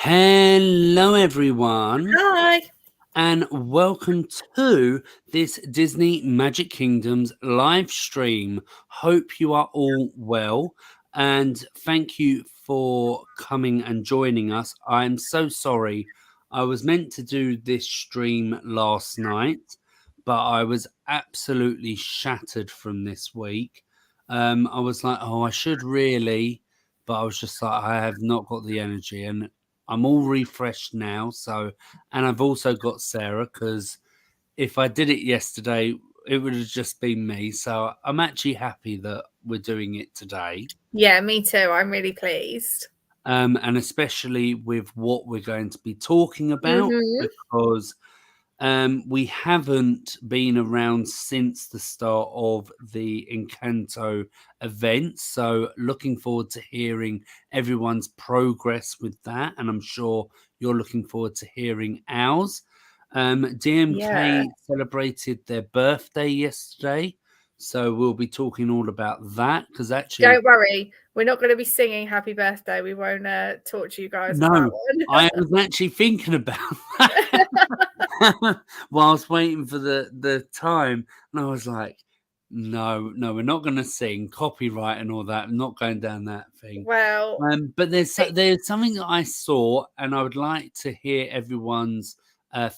Hello, everyone, Hi. and welcome to this Disney Magic Kingdoms live stream. Hope you are all well, and thank you for coming and joining us. I'm so sorry. I was meant to do this stream last night, but I was absolutely shattered from this week. I was like, oh, I should really, but I was just like, I have not got the energy, and I'm all refreshed now. So, and I've also got Sarah because if I did it yesterday, it would have just been me. So I'm actually happy that we're doing it today. Yeah, me too. I'm really pleased. And especially with what we're going to be talking about Mhm. because we haven't been around since the start of the Encanto event. So, looking forward to hearing everyone's progress with that. And I'm sure you're looking forward to hearing ours. Yeah. DMK celebrated their birthday yesterday. So, we'll be talking all about that because actually, Don't worry. We're not going to be singing happy birthday. We won't talk to you guys on that no, one. I was actually thinking about that. Whilst waiting for the time, and I was like, no, we're not going to sing copyright and all that. I'm not going down that thing. Well, But there's something that I saw, and I would like to hear everyone's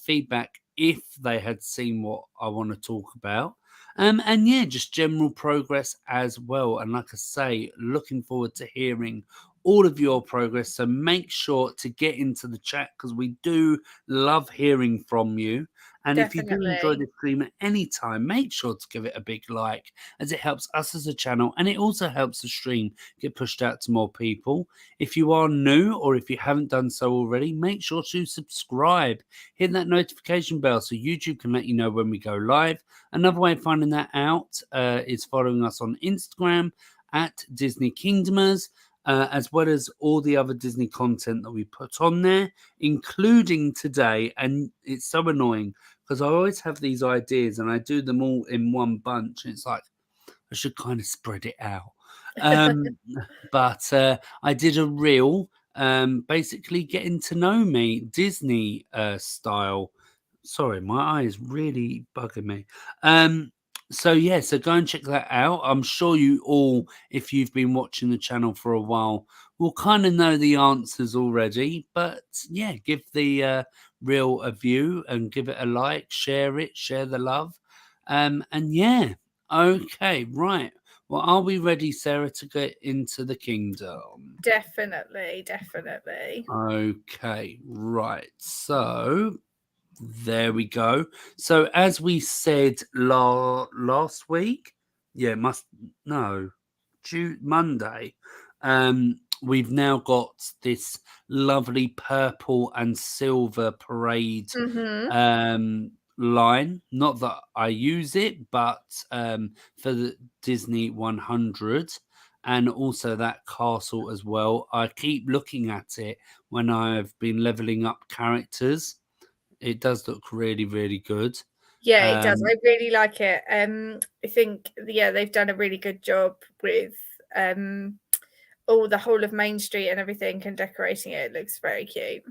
feedback if they had seen what I want to talk about. And yeah, just general progress as well. And like I say, looking forward to hearing all of your progress. So make sure to get into the chat because we do love hearing from you. And if you do enjoy definitely. the stream at any time, make sure to give it a big like as it helps us as a channel and it also helps the stream get pushed out to more people. If you are new or if you haven't done so already, make sure to subscribe. Hit that notification bell so YouTube can let you know when we go live. Another way of finding that out is following us on Instagram at Disney Kingdomers as well as all the other Disney content that we put on there, including today. And it's so annoying because I always have these ideas and I do them all in one bunch. And it's like, I should kind of spread it out. Um, but I did a reel, basically getting to know me, Disney style. Sorry, my eye is really bugging me. So yeah, so go and check that out. I'm sure you all, if you've been watching the channel for a while, will kind of know the answers already. But yeah, give the reel a view and give it a like, share it, share the love. And yeah, okay, right. Well, are we ready, Sarah, to get into the kingdom? Definitely. Definitely. Okay, right. So there we go. So as we said last week, yeah, must no, Monday. We've now got this lovely purple and silver parade Mhm. line. Not that I use it, but for the Disney 100 and also that castle as well. I keep looking at it when I've been leveling up characters. It does look really, really good. Yeah, it does. Um, I really like it. I think they've done a really good job with all the whole of Main Street and everything and decorating it. It looks very cute.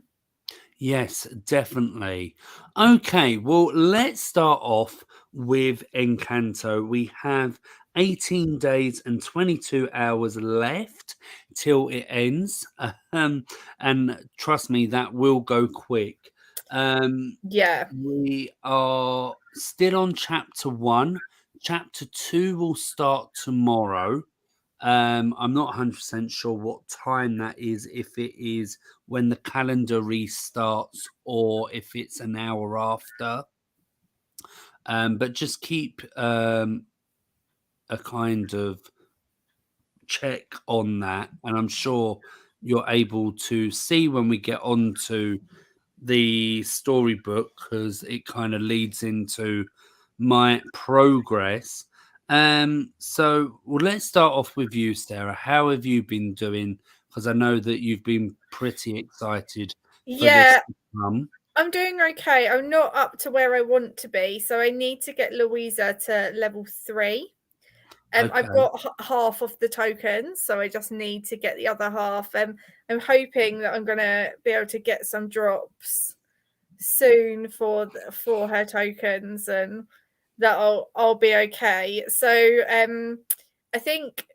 yes, definitely. Okay, well, let's start off with Encanto. We have 18 days and 22 hours left till it ends. And trust me, that will go quick. Um, Yeah. we are still on chapter one. Chapter two will start tomorrow. I'm not 100% sure what time that is, if it is when the calendar restarts or if it's an hour after. But just keep a kind of check on that. And I'm sure you're able to see when we get on to the storybook because it kind of leads into my progress. So well, let's start off with you, Sarah. How have you been doing? Because I know that you've been pretty excited for this Yeah, to come. I'm doing okay. I'm not up to where I want to be, so I need to get Louisa to level 3. I've Okay. got half of the tokens, so I just need to get the other half. I'm hoping that I'm going to be able to get some drops soon for her tokens, and that I'll be okay. So I think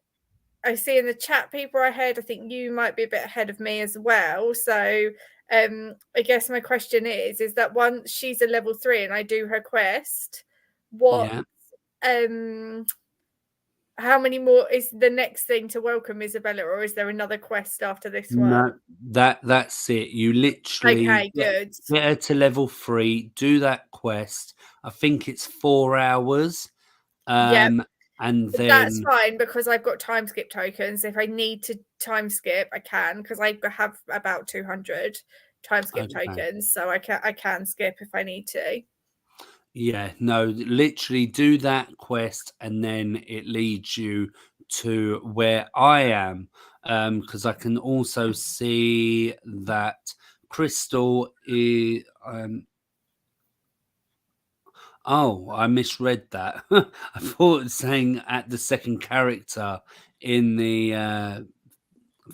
I see in the chat people are ahead. I think you might be a bit ahead of me as well. So I guess my question is that once she's a level 3 and I do her quest, what Yeah. how many more is the next thing to welcome Isabella, or is there another quest after this one? No, that's it. You literally Okay, good. get her to level 3, do that quest. I think it's 4 hours. Yeah, And that's then fine because I've got time skip tokens. If I need to time skip, I can, because I have about 200 time skip okay. tokens, so I can skip if I need to. Yeah, no, literally do that quest and then it leads you to where I am. Because I can also see that Crystal is oh, I misread that. I thought it was saying at the second character in the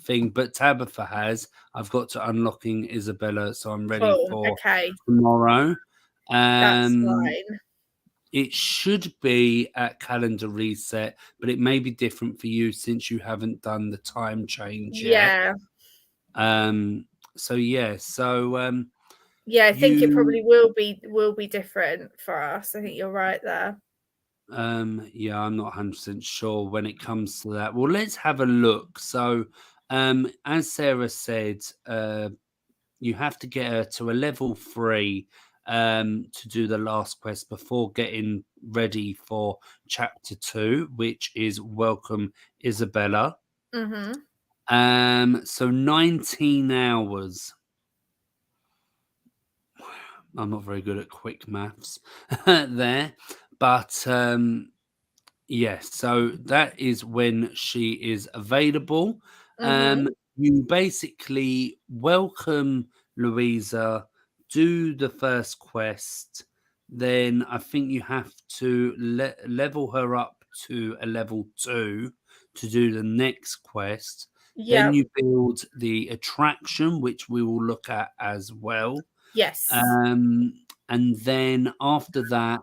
thing, but Tabitha has. I've got to unlocking Isabella, so I'm ready Cool. for Okay, tomorrow. that's Um, fine. it should be at calendar reset, but it may be different for you since you haven't done the time change yet. Yeah, So yeah, so yeah. I think it you probably will be different for us. I think you're right there. yeah, I'm not 100% sure when it comes to that. Well, let's have a look. So as Sarah said, you have to get her to a level 3 to do the last quest before getting ready for chapter 2, which is welcome Isabella. Mm-hmm. So 19 hours. I'm not very good at quick maths there, but yes, so that is when she is available. Mm-hmm. You basically welcome Louisa, do the first quest, then I think you have to level her up to a level 2 to do the next quest. Then Yep. you build the attraction, which we will look at as well. Yes. Um, and then after that,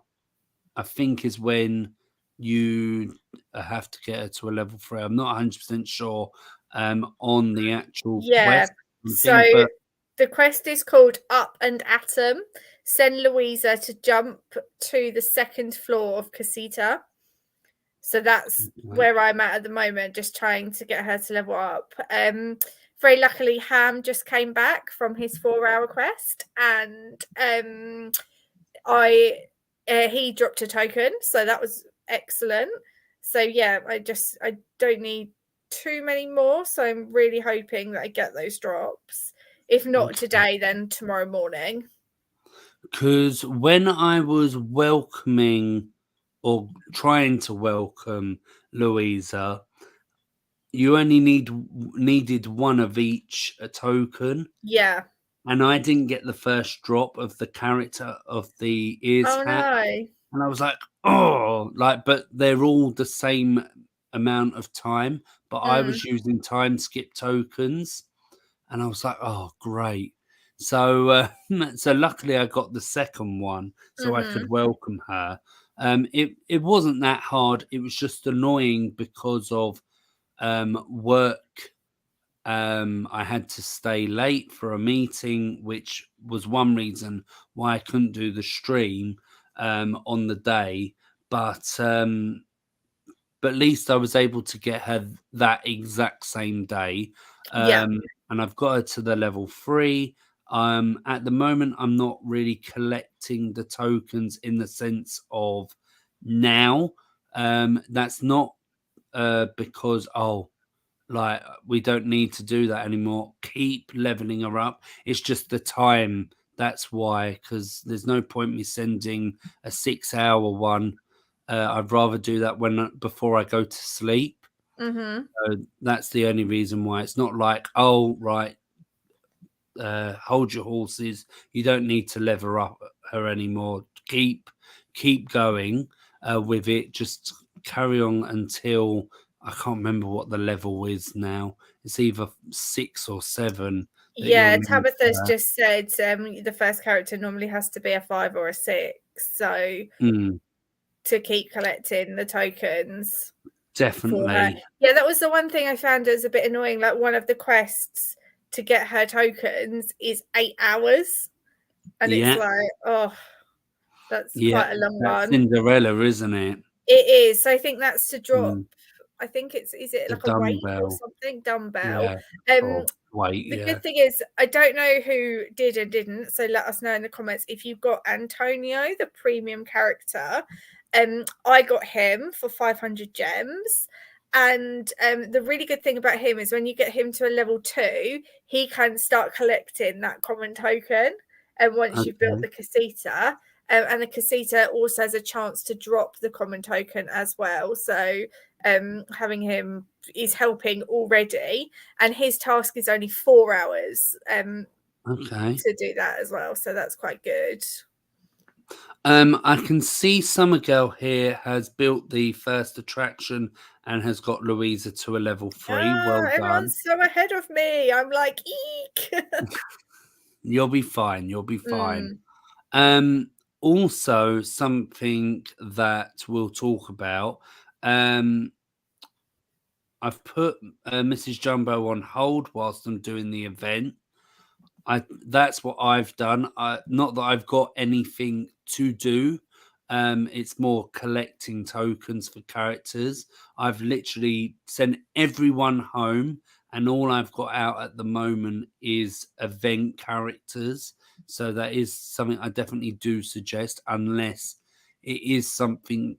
I think is when you have to get her to a level 3. I'm not 100% sure on the actual Yeah. quest So thing, but the quest is called Up and Atom. Send Louisa to jump to the second floor of Casita. So that's right, where I'm at the moment, just trying to get her to level up. Very luckily, Ham just came back from his 4-hour quest, and I he dropped a token, so that was excellent. So yeah, I don't need too many more, so I'm really hoping that I get those drops. If not okay. today, then tomorrow morning. Because when I was welcoming or trying to welcome Louisa, you only needed one of each a token, Yeah. and I didn't get the first drop of the character of the ears Oh hat. no. And I was like, "Oh," like, but they're all the same amount of time, but I Mm. was using time skip tokens, and I was like, "Oh, great." So, so luckily I got the second one so I Mm-hmm. could welcome her. It wasn't that hard. It was just annoying because of work. I had to stay late for a meeting, which was one reason why I couldn't do the stream on the day. But at least I was able to get her that exact same day, Yeah. and I've got her to the level 3. At the moment, I'm not really collecting the tokens in the sense of now. That's not because like we don't need to do that anymore. Keep leveling her up. It's just the time. That's why, because there's no point me sending a 6 hour one. I'd rather do that when before I go to sleep. Mm-hmm. So that's the only reason why. It's not like, oh right, hold your horses. You don't need to lever up her anymore. Keep going with it. Just carry on until I can't remember what the level is now. It's either 6 or 7 that you'll Yeah, need. Tabitha's just said the first character normally has to be a 5 or a 6. So Mm, to keep collecting the tokens for her. definitely. Yeah, that was the one thing I found was a bit annoying. Like one of the quests to get her tokens is 8 hours. And it's Yeah, like, oh, that's yeah. quite a long That's one. Cinderella, isn't it? It is. So I think that's to drop. Mm, I think is it the like a weight or dumbbell. something? Dumbbell. Yeah. Um, Or weight. the Yeah. good thing is I don't know who did and didn't, so let us know in the comments if you've got Antonio, the premium character. I got him for 500 gems. And the really good thing about him is when you get him to a level 2, he can start collecting that common token. And once you've built Okay. the casita, and the casita also has a chance to drop the common token as well. So having him is helping already, and his task is only 4 hours Okay. to do that as well. So that's quite good. I can see Summer Girl here has built the first attraction and has got Louisa to a level 3. Well done. Everyone's so ahead of me. I'm like, eek. You'll be fine. You'll be fine. Mm. Also, something that we'll talk about. I've put Mrs. Jumbo on hold whilst I'm doing the event. That's what I've done. Not that I've got anything to do. It's more collecting tokens for characters. I've literally sent everyone home, and all I've got out at the moment is event characters. So that is something I definitely do suggest, unless it is something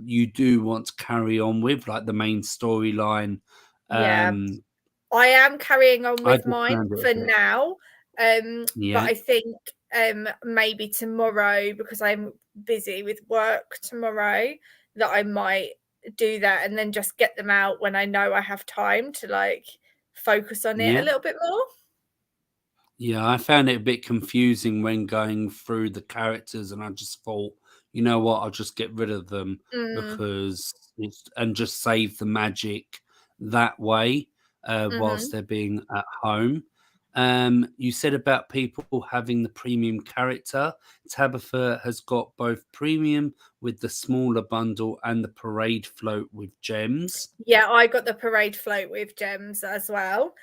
you do want to carry on with, like the main storyline. Yeah. Um, I am carrying on I with just mine found it a for bit. now. But Yeah, I think maybe tomorrow, because I'm busy with work tomorrow, that I might do that and then just get them out when I know I have time to like focus on it a yeah. little bit more. Yeah, I found it a bit confusing when going through the characters, and I just thought, you know what, I'll just get rid of them Mm, because it's and just save the magic that way, whilst hmm. they're being at home. You said about people having the premium character. Tabitha has got both premium with the smaller bundle and the parade float with gems. Yeah, I got the parade float with gems as well.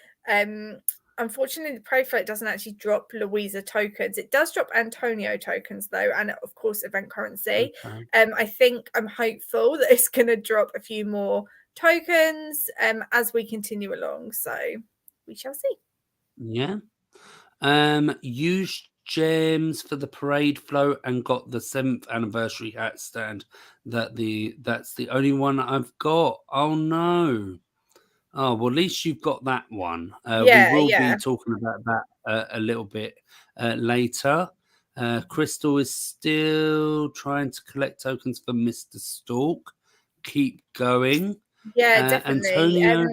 Unfortunately, the parade float doesn't actually drop Louisa tokens. It does drop Antonio tokens though, and of course event currency. Okay. I think I'm hopeful that it's going to drop a few more tokens as we continue along. So we shall see. Yeah. Used gems for the parade float and got the 7th anniversary hat stand. That's the only one I've got. Oh no. Oh well, at least you've got that one. We Yeah, will be yeah. talking about that a little bit later. Crystal is still trying to collect tokens for Mr. Stork. Keep going. Yeah, definitely. Antonio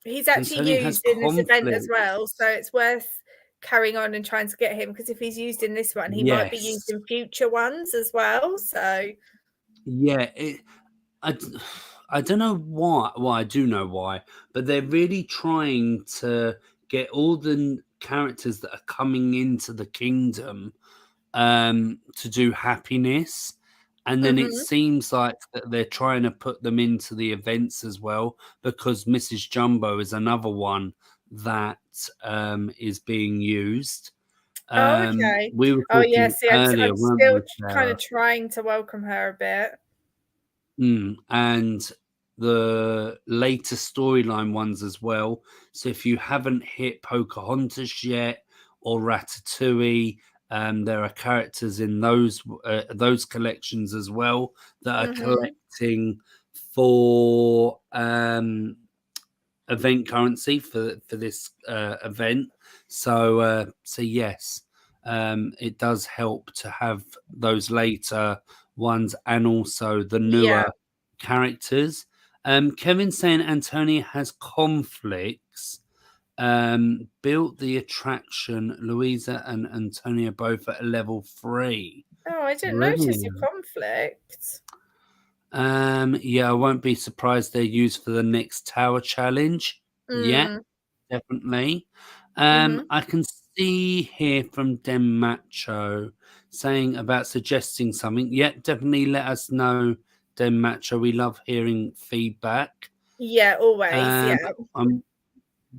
He's actually Antonio has used in this event as conflict. well, so it's worth carrying on and trying to get him, because if he's used in this one, he might be used Yes. in future ones as well. So Yeah, I, d- I don't know why. Well, I do know why, but they're really trying to get all the characters that are coming into the kingdom to do happiness. And then it mhm. seems like that they're trying to put them into the events as well, because Mrs. Jumbo is another one that is being used. Oh, okay. We were Oh, yeah, talking see, earlier, I'm weren't still we, kind Sarah? of trying to welcome her a bit. And the later storyline ones as well. So if you haven't hit Pocahontas yet or Ratatouille, there are characters in those collections as well that are Mhm. collecting for event currency for this event. So yes, it does help to have those later ones and also the Yeah. newer characters. Kevin saying Antonia has conflicts. Built the attraction. Louisa and Antonia both at a level 3. Oh, I didn't notice your Brilliant. conflict. Yeah, I won't be surprised they're used for the next tower challenge. Yeah, Mm, definitely. mm-hmm. I can see here from Dem Macho saying about suggesting something. Yeah, definitely let us know, Dem Macho. We love hearing feedback. Yeah, always. Um, Yeah. I'm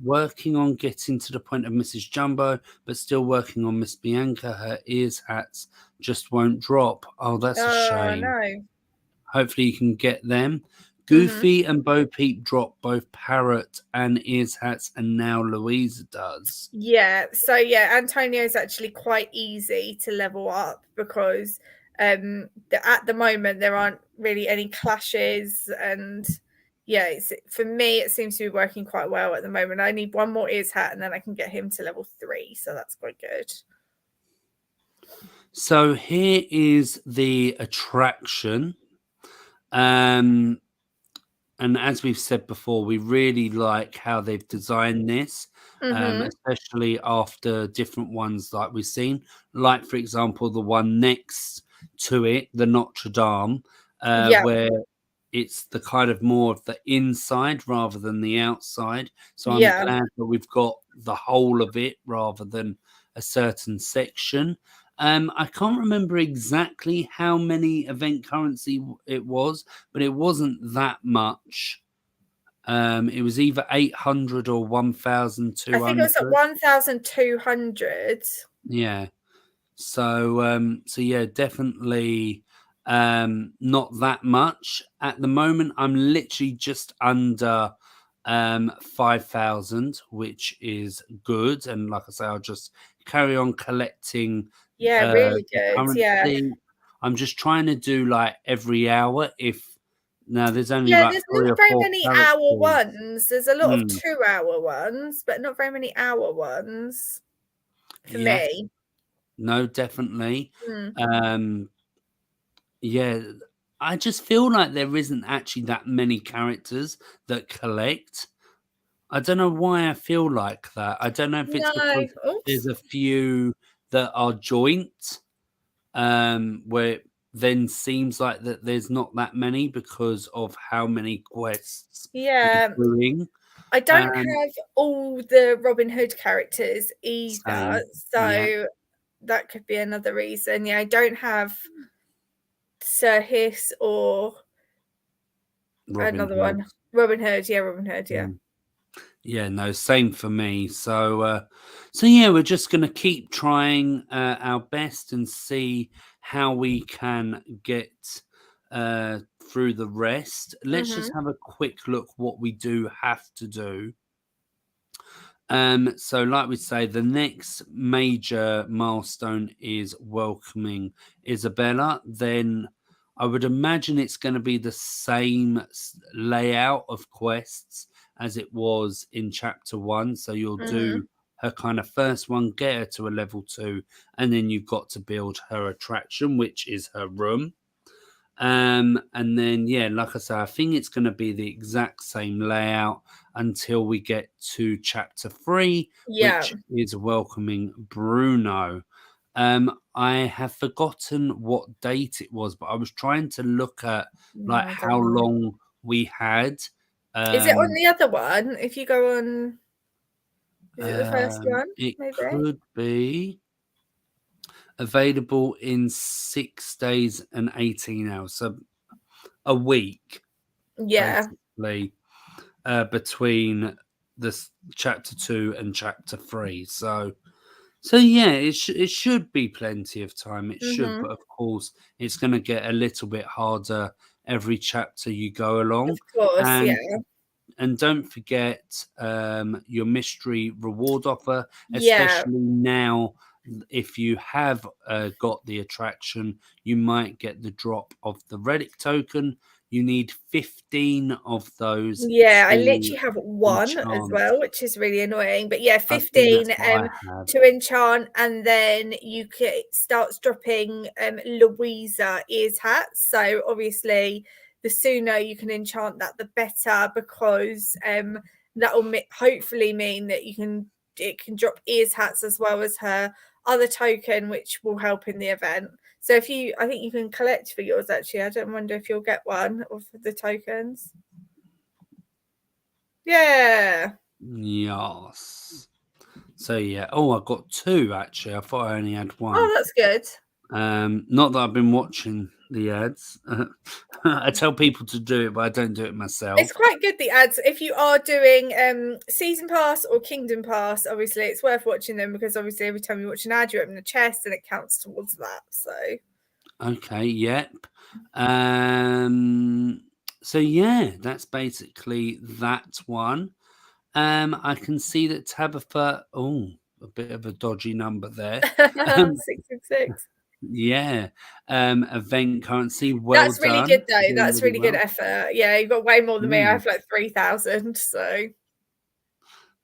working on getting to the point of Mrs. Jumbo, but still working on Miss Bianca. Her ears hats just won't drop. Oh, that's a Oh shame. no. Hopefully you can get them. Mm-hmm. Goofy and Bo Peep drop both Parrot and Ears hats, and now Louisa does. Yeah, so yeah, Antonio's actually quite easy to level up because at the moment there aren't really any clashes, and yeah, for me it seems to be working quite well at the moment. I need one more ears hat and then I can get him to level 3, so that's quite good. So here is the attraction. Um, and as we've said before, we really like how they've designed this, Mm-hmm. especially after different ones like we've seen. Like, for example, the one next to it, the Notre Dame, Yeah, where it's the kind of more of the inside rather than the outside. So I'm yeah. glad that we've got the whole of it rather than a certain section. I can't remember exactly how many event currency it was, but it wasn't that much. It was either 800 or I think it was at 1,200. 1,200. Yeah. So yeah, definitely not that much. At the moment, I'm literally just under 5,000, which is good. And like I say, I'll just carry on collecting Yeah, really the good. Yeah. currency. I'm just trying to do like every hour. If now there's only Yeah, like there's three not or very four many hour characters. ones. There's a lot of Mm, 2-hour ones, but not very many hour ones for yes, me. no, definitely. Mm. Um, Yeah, I just feel like there isn't actually that many characters that collect. I don't know why I feel like that. I don't know if it's No. because there's Oops. a few that are joint, where it then seems like that there's not that many because of how many quests you're Yeah. doing. I don't Um, have all the Robin Hood characters either, Same. Yeah, so that could be another reason. Yeah, I don't have Sir Hiss or Robin another Hood. one. Robin Hood, yeah, Robin Hood, yeah. Mm. Yeah, no, same for me. So yeah, we're just gonna keep trying our best and see how we can get through the rest. Let's just Mhm. have a quick look what we do have to do. So like we say, the next major milestone is welcoming Isabella. Then I would imagine it's going to be the same layout of quests as it was in chapter one. So you'll Mhm. do her kind of first one, get her to a level two, and then you've got to build her attraction, which is her room. And then yeah, like I say, I think it's going to be the exact same layout until we get to chapter 3, Yeah. which is welcoming Bruno. I have forgotten what date it was, but I was trying to look at No, like I how don't know. long we had. Is it on Um, the other one? If you go on, is it the first one? it Maybe. could be available in 6 days and 18 hours, so a week Yeah. basically. Between this chapter 2 and chapter 3. So yeah, it should be plenty of time. It should, Mhm. but of course, it's going to get a little bit harder every chapter you go Of along. course, yeah. And don't forget your mystery reward offer, Yeah. especially now. If you have got the attraction, you might get the drop of the relic token. You need 15 of those Yeah, I to literally have 1 as enchant. well, which is really annoying. But yeah, I think that's 15 what I have. to enchant, and then you can starts dropping Louisa ears hats. So obviously, the sooner you can enchant that, the better, because that will hopefully mean that it can drop ears hats as well as her other token, which will help in the event. So I think you can collect for yours actually. I don't wonder if you'll get one of the tokens. Yeah. Yes. So yeah. Oh, I got 2 actually. I thought I only had 1. Oh, that's good. Not that I've been watching the ads. I tell people to do it, but I don't do it myself. It's quite good, the ads. If you are doing season pass or kingdom pass, obviously it's worth watching them, because obviously every time you watch an ad, you open a chest and it counts towards that. So Okay, yep. So yeah, that's basically that one. I can see that Tabitha, oh, a bit of a dodgy number there. Um, 666. yeah, event currency, well That's really done. good though. You're doing That's really really good well. effort. Yeah, you've got way more than me. I Mm. have like 3,000. So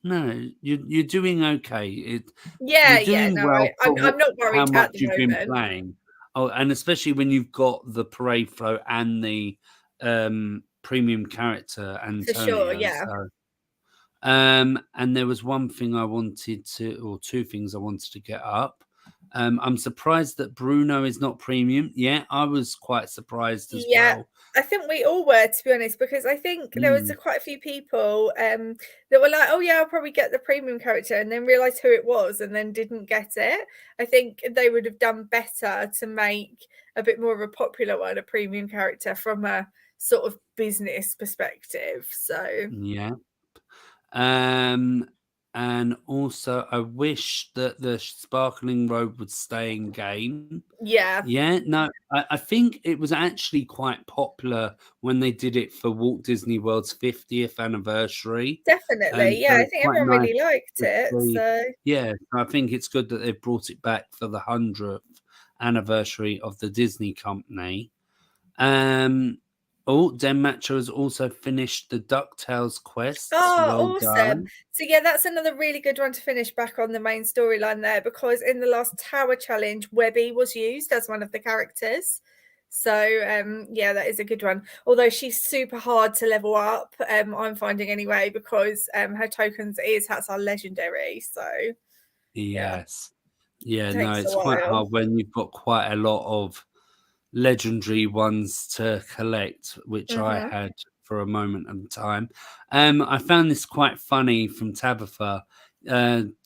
No, you're doing okay. yeah, You're yeah. doing No, well for I'm not how worried much at the you've been moment. playing. Oh, and especially when you've got the parade flow and the premium character For sure, Antonio. yeah. So and there was one thing I wanted to, or 2 things I wanted to get up. I'm surprised that Bruno is not premium. Yeah, I was quite surprised as Yeah, well. I think we all were, to be honest, because I think there was Mm, quite a few people that were like, "Oh yeah, I'll probably get the premium character," and then realised who it was, and then didn't get it. I think they would have done better to make a bit more of a popular one, a premium character, from a sort of business perspective. So yeah. Um, and also, I wish that the sparkling robe would stay in game. yeah, Yeah, no, I think it was actually quite popular when they did it for Walt Disney World's 50th anniversary. definitely. So Yeah, I it's think quite everyone nice really liked to it. see. So Yeah, I think it's good that they've brought it back for the 100th anniversary of the Disney company. Um, oh, Den Matcha has also finished the DuckTales quests. Well oh, awesome. done. So yeah, that's another really good one to finish back on the main storyline there, because in the last tower challenge, Webby was used as one of the characters. So yeah, that is a good one. Although she's super hard to level up, I'm finding anyway, because her tokens is hats are legendary. So yeah, Yes. Yeah, no, takes a it's quite while. hard when you've got quite a lot of legendary ones to collect, which I Hmm. had for a moment in time. I found this quite funny from Tabitha,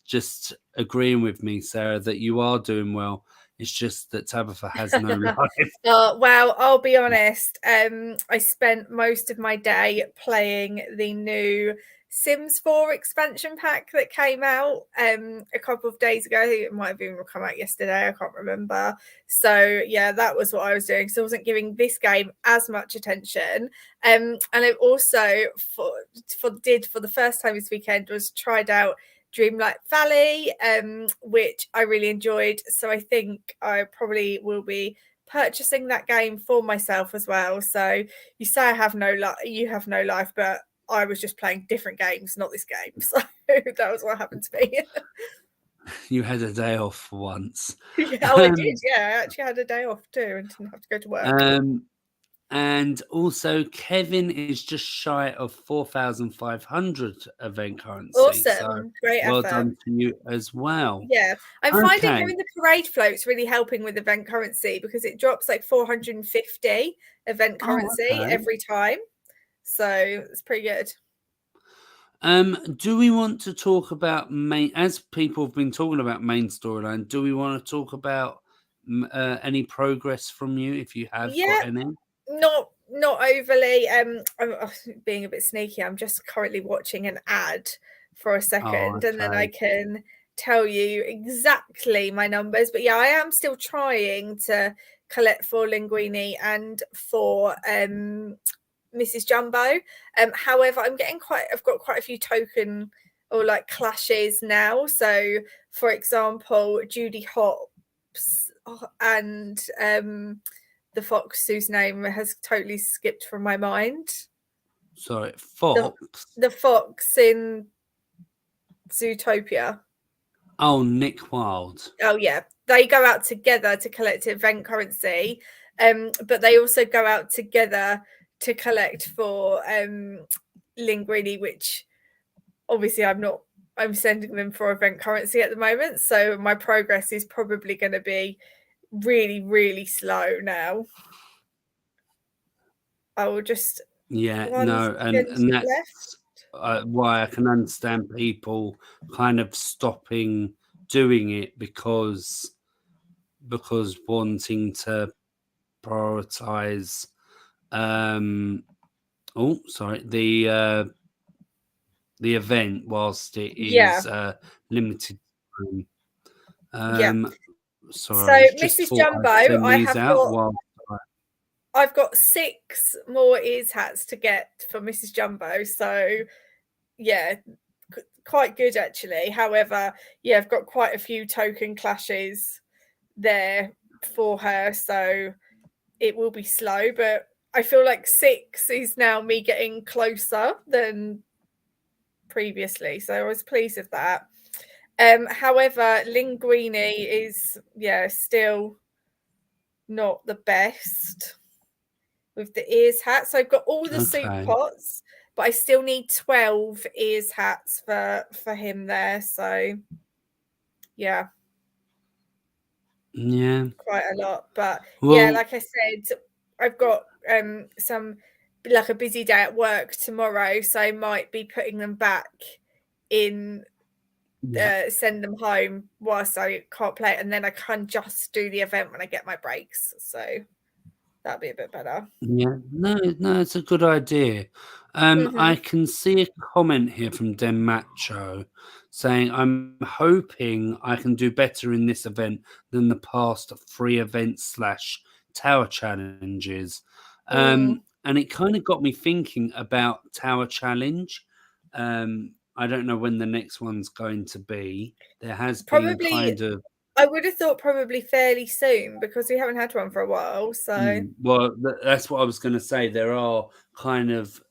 just agreeing with me, Sarah, that you are doing well. It's just that Tabitha has no life. Well, I'll be honest. I spent most of my day playing the new Sims 4 expansion pack that came out a couple of days ago. I think it might have even come out yesterday. I can't remember. So yeah, that was what I was doing. So I wasn't giving this game as much attention. And I also for the first time this weekend was tried out Dreamlight Valley, which I really enjoyed. So I think I probably will be purchasing that game for myself as well. So you say I have no life, you have no life, but I was just playing different games, not this game. So that was what happened to me. You had a day off for once. Yeah, oh, I did. Um, Yeah, I actually had a day off too and didn't have to go to work. um, and also, Kevin is just shy of 4,500 event currency. So Awesome. Great well effort. done to you as well. Yeah, I'm finding Okay. doing the parade floats really helping with event currency, because it drops like 450 event Oh, currency okay. every time. So it's pretty good. Do we want to talk about main, as people have been talking about main storyline, do we want to talk about any progress from you if you have Yeah, got any? not overly. I'm being a bit sneaky. I'm just currently watching an ad for a Oh, second, and then I okay. can tell you exactly my numbers. But yeah, I am still trying to collect for Linguini and for Mrs. Jumbo. However, I've got quite a few token or like clashes now. So, for example, Judy Hopps and the fox whose name has totally skipped from my mind. Sorry, The Fox. the fox in Zootopia. Oh, Nick Wilde. Oh yeah, they go out together to collect event currency, but they also go out together to collect for Linguini, which obviously I'm not. I'm sending them for event currency at the moment, so my progress is probably going to be really, really slow now. I will just Yeah, 1 no, and second left. that's why I can understand people kind of stopping doing it because wanting to prioritize sorry, the event whilst it Yeah, is limited time. yeah. So, Sorry, I just Mrs. thought Jumbo, I'd send these out while I've got 6 more ears hats to get for Mrs. Jumbo. So, yeah, quite good actually. However, yeah, I've got quite a few token clashes there for her, so it will be slow, but I feel like 6 is now me getting closer than previously, so I was pleased with that. However, Linguini is still not the best with the ears hats. So I've got all the soup okay. pots, but I still need 12 ears hats for him there. So yeah, Yeah. quite a lot. But yeah, Well, like I said, I've got some like a busy day at work tomorrow, so I might be putting them back in yeah. send them home whilst I can't play it, and then I can just do the event when I get my breaks. So that'd be a bit better. Yeah, no, it's a good idea. I Hmm. can see a comment here from Den Macho saying, "I'm hoping I can do better in this event than the past 3 events slash tower challenges." Mm. And it kind of got me thinking about tower challenge. I don't know when the next one's going to be. There has been Probably, kind of I would have thought probably fairly soon because we haven't had one for a while. So, well, that's what I was going to say. There are kind of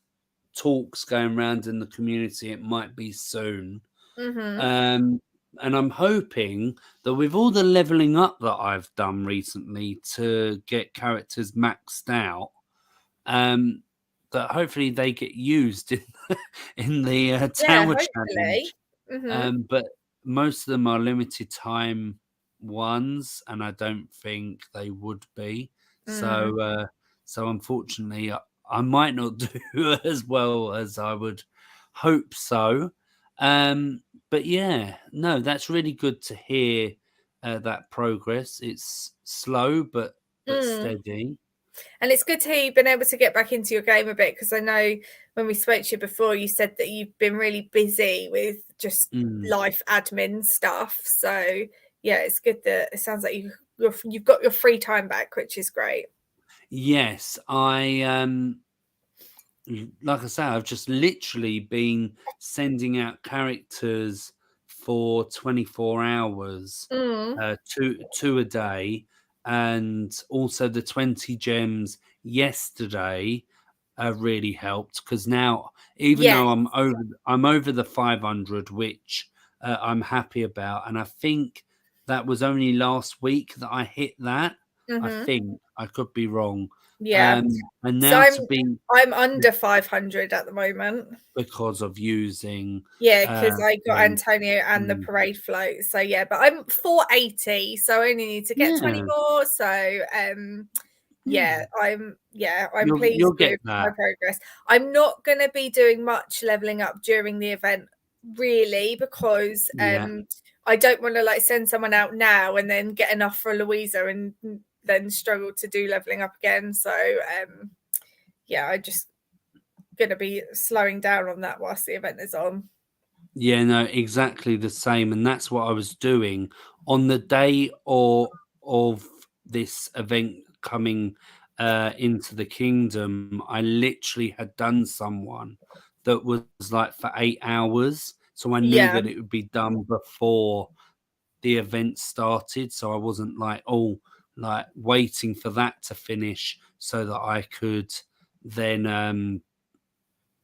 talks going around in the community. It might be soon. hmm. Um, and I'm hoping that with all the leveling up that I've done recently to get characters maxed out, um, that hopefully they get used in in the Yeah, tower hopefully. challenge. Hmm. But most of them are limited time ones, and I don't think they would be. Mm. So unfortunately, I might not do as well as I would hope so. But yeah, no, that's really good to hear that progress. It's slow but Mm. steady. And it's good to hear you've been able to get back into your game a bit because I know when we spoke to you before, you said that you've been really busy with just Mm. life admin stuff. So yeah, it's good that it sounds like you've got your free time back, which is great. Yes, like I say, I've just literally been sending out characters for 24 hours, Mm. two a day, and also the 20 gems yesterday really helped because now, even Yes. though I'm over the 500, which I'm happy about, and I think that was only last week that I hit that. I Hmm. think I could be wrong. Yeah. And So now to be I'm under 500 at the moment. because of using, Yeah, because I got the Antonio and the mm, parade float. So yeah, but I'm 480, so I only need to get 20 yeah, more. So yeah, I'm pleased you'll get with my that. progress. I'm not gonna be doing much leveling up during the event really because Yeah, I don't want to like send someone out now and then get enough for Louisa and then struggle to do leveling up again. So yeah, I just gonna be slowing down on that whilst the event is on. yeah, no, exactly the same, and that's what I was doing on the day of this event coming, into the kingdom. I literally had done someone that was, like, for 8 hours, so I knew Yeah. that it would be done before the event started, so I wasn't like, oh, like waiting for that to finish so that I could then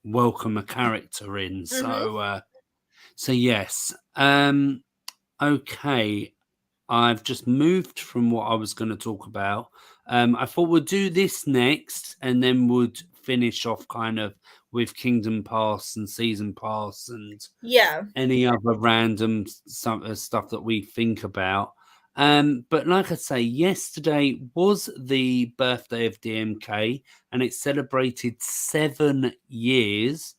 welcome a character in. Hmm. So yes. Okay. I've just moved from what I was going to talk about. I thought we'll do this next and then would finish off kind of with Kingdom Pass and Season Pass and Yeah. any other random stuff that we think about. But like I say, yesterday was the birthday of DMK, and it celebrated 7 years.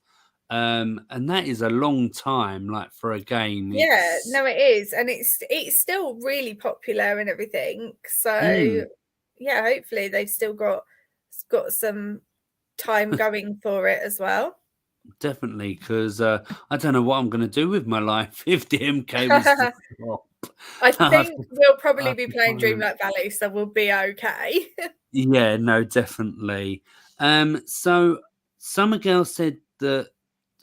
And that is a long time, like for a game. Yeah, no, it is, and it's still really popular and everything. So yeah, hopefully they've still got some time going for it as well. Definitely, because I don't know what I'm going to do with my life if DMK was to stop. I I have think to, we'll I probably have be to playing find. Dreamlight Valley, so we'll be okay. Yeah, no, definitely. So Summer Girl said that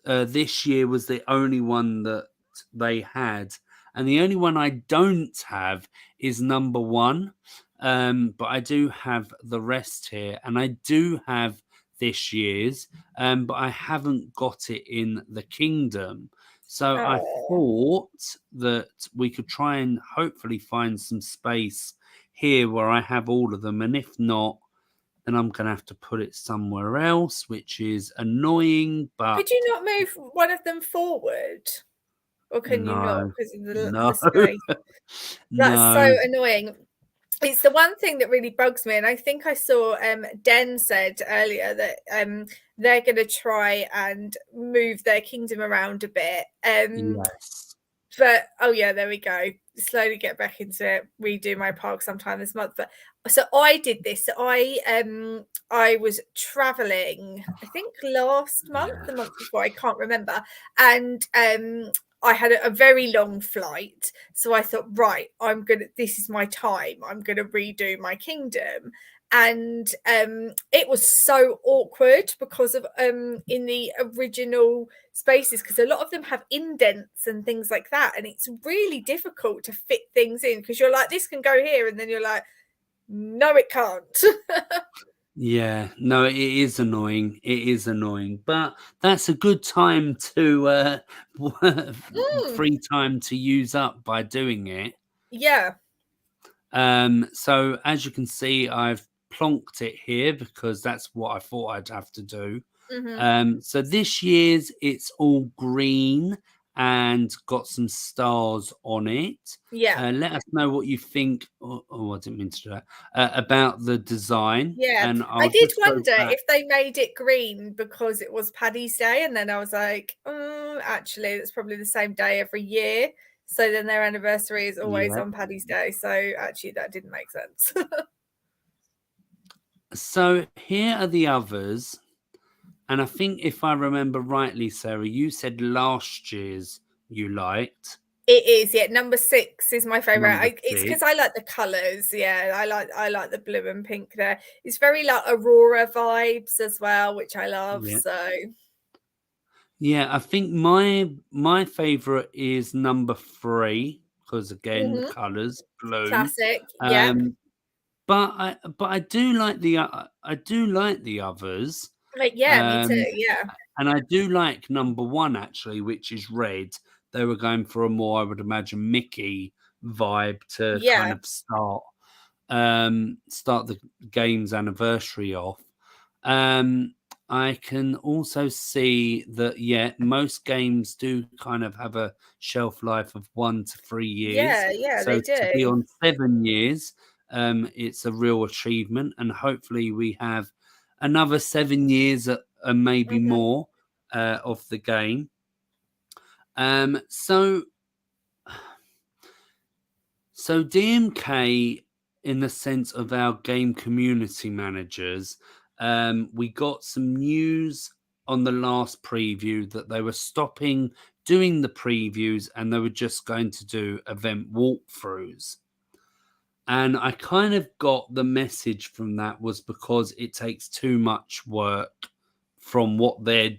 this year was the only one that they had, and the only one I don't have is number one. But I do have the rest here, and I do have this year's, but I haven't got it in the kingdom. So I Oh, thought that we could try and hopefully find some space here where I have all of them, and if not, then I'm going to have to put it somewhere else, which is annoying, but could you not move one of them forward, or can you not no, because of no, the space? That's so no. annoying. It's the one thing that really bugs me, and I think I saw Den said earlier that they're going to try and move their kingdom around a bit. Yes. But oh yeah, there we go. Slowly get back into it. Redo my park sometime this month. But so I did this. I was traveling, I think last month, Yeah. the month before, I can't remember, and I had a very long flight. So I thought, right, this is my time. I'm gonna redo my kingdom. And it was so awkward because of in the original spaces, because a lot of them have indents and things like that, and it's really difficult to fit things in because you're like, this can go here, and then you're like, no, it can't. Yeah, no, it is annoying. It is annoying, but that's a good time to Mm, free time to use up by doing it. yeah. So as you can see, I've plonked it here because that's what I thought I'd have to do. Hmm. So this year's it's all green and got some stars on it. Yeah. Let us know what you think. Oh, I didn't mean to do that. About the design, Yeah, and I I'll did just go wonder back. if they made it green because it was Paddy's Day, and then I was like, actually, it's probably the same day every year. So then their anniversary is always Yeah. on Paddy's Day. So actually, that didn't make sense. So here are the others, and I think if I remember rightly, Sarah, you said last year's you liked It is, yeah. Number 6 is my favorite. number It's six. because I like the colors. Yeah, I like the blue and pink there. It's very like Aurora vibes as well, which I love. Yeah. So, Yeah, I think my favorite is number 3 because again the mhm, colors blue. classic. Yep. Um, but I do like I do like the others. Like, yeah, me too. Um, Yeah, and I do like number 1 actually, which is red. They were going for a more, I would imagine, Mickey vibe to kind yeah. of start the game's anniversary off. Um, I can also see that, yeah, most games do kind of have a shelf life of 1 to 3 years. Yeah, So they to be do. on 7 years, it's a real achievement, and hopefully we have another 7 years and maybe Mhm. more of the game. So DMK, in the sense of our game community managers, we got some news on the last preview that they were stopping doing the previews and they were just going to do event walkthroughs. And I kind of got the message from that was because it takes too much work from what they're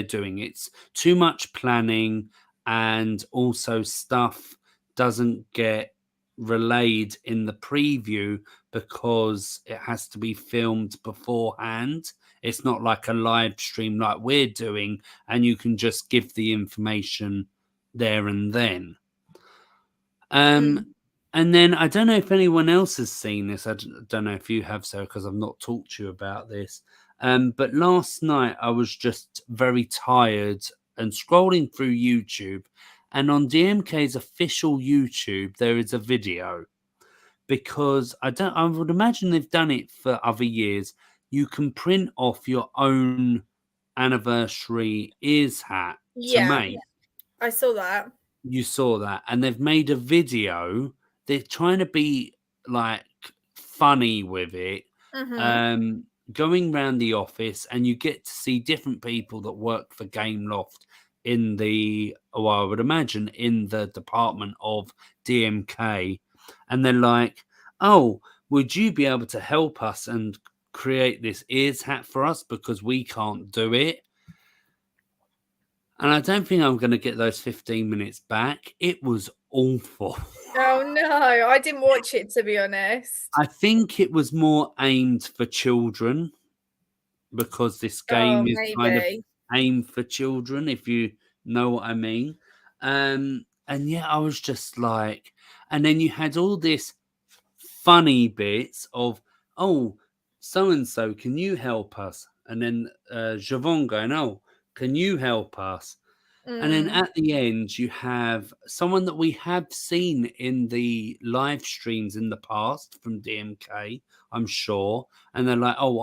doing. It's too much planning, and also stuff doesn't get relayed in the preview because it has to be filmed beforehand. It's not like a live stream like we're doing, and you can just give the information there and then. Um, Mm. and then I don't know if anyone else has seen this. Don't know if you have, so because I've not talked to you about this. But last night I was just very tired and scrolling through YouTube, and on DMK's official YouTube there is a video, because I would imagine they've done it for other years. You can print off your own anniversary ears hat to Yeah, make. I saw that. You saw that, and they've made a video. They're trying to be like funny with it, Mhm. um, going round the office, and you get to see different people that work for Game Loft in the, well, I would imagine in the department of DMK, and they're like, "Oh, would you be able to help us and create this ears hat for us because we can't do it?" And I don't think I'm gonna get those 15 minutes back. It was awful. Oh no, I didn't watch it, to be honest. I think it was more aimed for children because this Oh, game is kind of maybe. aimed for children, if you know what I mean. And yeah, I was just like, and then you had all this funny bits of, oh, so and so, can you help us? And then Javon going, oh, can you help us? And then Mm, at the end, you have someone that we have seen in the live streams in the past from DMK, I'm sure. And they're like, "Oh,